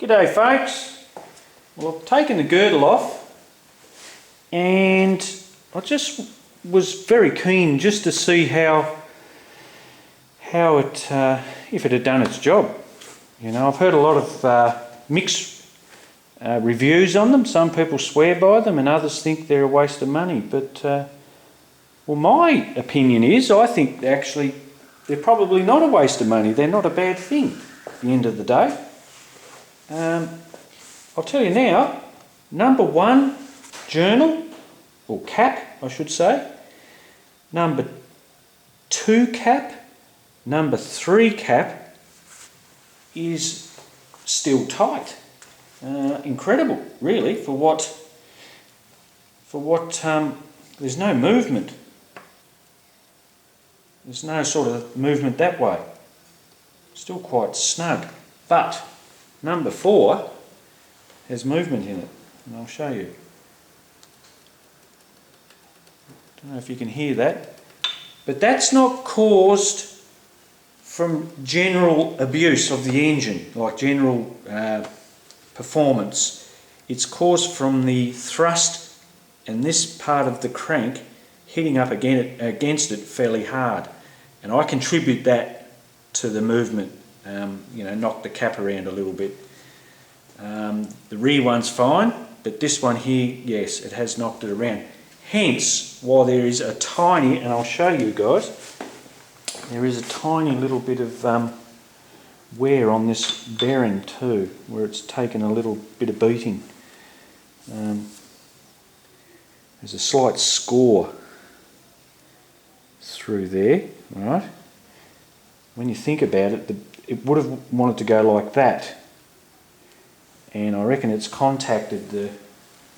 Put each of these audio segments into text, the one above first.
G'day folks. Well, I've taken the girdle off and I just was very keen just to see how it, if it had done its job. You know, I've heard a lot of mixed reviews on them. Some people swear by them and others think they're a waste of money. But, well, my opinion is I think actually they're probably not a waste of money. They're not a bad thing at the end of the day. I'll tell you now, number 1 journal, or cap I should say, number 2 cap, number 3 cap is still tight. Incredible really for what there's no movement. There's no sort of movement that way. Still quite snug. But number 4 has movement in it, and I'll show you. Don't know if you can hear that, but that's not caused from general abuse of the engine, like general performance. It's caused from the thrust and this part of the crank hitting up against it fairly hard, and I contribute that to the movement. You know, knock the cap around a little bit. The rear one's fine, but this one here, yes, it has knocked it around. Hence, while there is a tiny, and I'll show you guys, there is a tiny little bit of wear on this bearing too, where it's taken a little bit of beating. There's a slight score through there, right? When you think about it, it would have wanted to go like that, and I reckon it's contacted the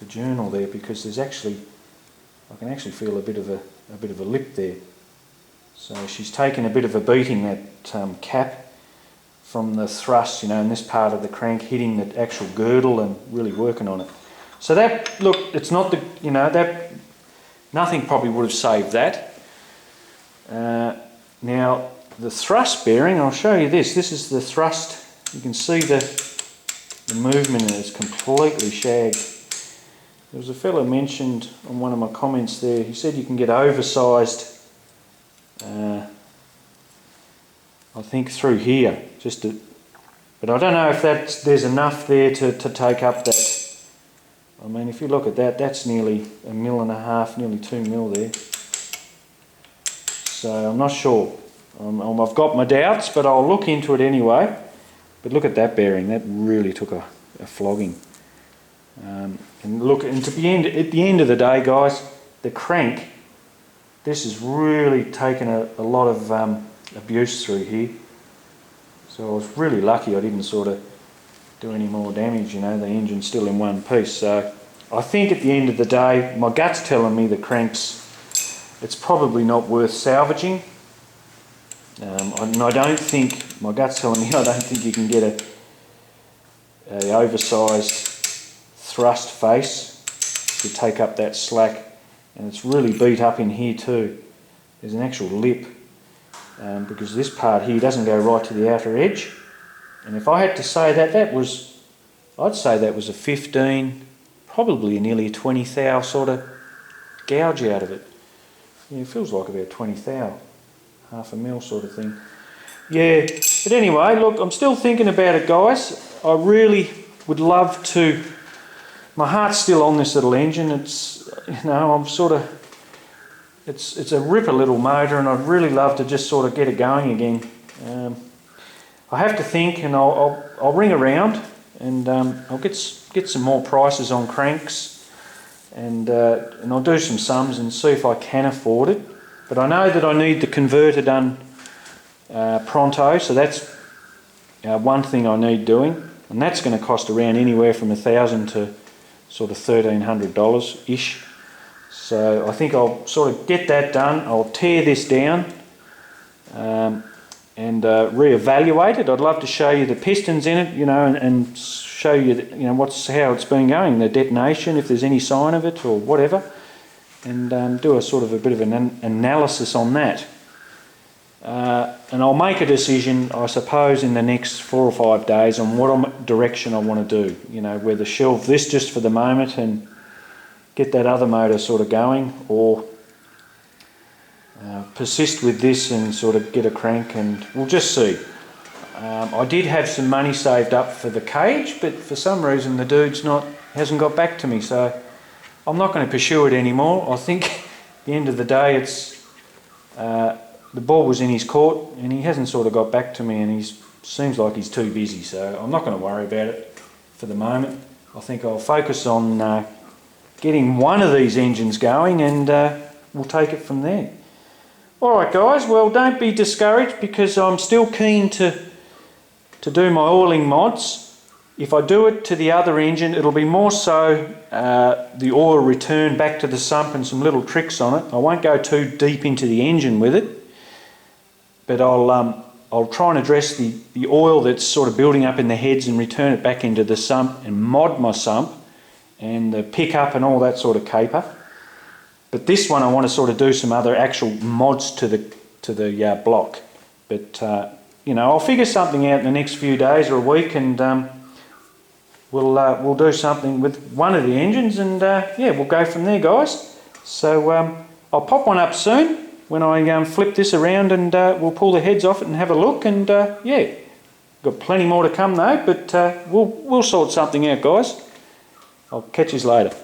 journal there, because there's actually, I can actually feel a bit of a lip there. So she's taken a bit of a beating, that cap, from the thrust, you know, in this part of the crank hitting the actual girdle and really working on it. So that, look, it's not the, you know, that nothing probably would have saved that. Now the thrust bearing, I'll show you this. This is the thrust. You can see the movement in it is completely shagged. There was a fellow mentioned on one of my comments there, he said you can get oversized, I think through here, but I don't know if there's enough there to take up that. I mean, if you look at that, that's nearly 1.5 mil, nearly 2 mil there. So I'm not sure. I've got my doubts, but I'll look into it anyway. But look at that bearing, that really took a flogging. And look, and at the end of the day, guys, the crank, this has really taken a lot of abuse through here. So I was really lucky I didn't sort of do any more damage, you know, the engine's still in one piece. So I think at the end of the day, my gut's telling me the crank's, it's probably not worth salvaging. And I don't think, my gut's telling me, I don't think you can get a oversized thrust face to take up that slack, and it's really beat up in here too. There's an actual lip, because this part here doesn't go right to the outer edge, and if I had to say that, I'd say that was a 15, probably nearly a 20 thou sort of gouge out of it. Yeah, it feels like about 20 thou. Half a mil sort of thing. Yeah, but anyway, look, I'm still thinking about it, guys. I really would love to, my heart's still on this little engine. It's, you know, I'm sort of, it's a ripper little motor, and I'd really love to just sort of get it going again. I have to think, and I'll ring around, and I'll get some more prices on cranks, and I'll do some sums and see if I can afford it. But I know that I need the converter done pronto, so that's one thing I need doing, and that's going to cost around anywhere from $1,000 to sort of $1,300 ish. So I think I'll sort of get that done. I'll tear this down and reevaluate it. I'd love to show you the pistons in it, you know, and show you, you know, how it's been going, the detonation, if there's any sign of it or whatever. And do a sort of a bit of an analysis on that. and I'll make a decision, I suppose, in the next 4 or 5 days on what direction I want to do. You know, whether shelve this just for the moment and get that other motor sort of going, or persist with this and sort of get a crank, and we'll just see. I did have some money saved up for the cage, but for some reason the dude's hasn't got back to me, so I'm not going to pursue it anymore. I think at the end of the day, it's the ball was in his court and he hasn't sort of got back to me, and he seems like he's too busy, so I'm not going to worry about it for the moment. I think I'll focus on getting one of these engines going, and we'll take it from there. Alright guys, well, don't be discouraged, because I'm still keen to do my oiling mods. If I do it to the other engine, it'll be more so the oil return back to the sump and some little tricks on it. I won't go too deep into the engine with it, but I'll try and address the oil that's sort of building up in the heads and return it back into the sump and mod my sump and the pickup and all that sort of caper. But this one I want to sort of do some other actual mods to the block. But you know, I'll figure something out in the next few days or a week, and we'll do something with one of the engines, and yeah, we'll go from there, guys. So I'll pop one up soon when I flip this around, and we'll pull the heads off it and have a look, and yeah, got plenty more to come though, but we'll sort something out, guys. I'll catch you later.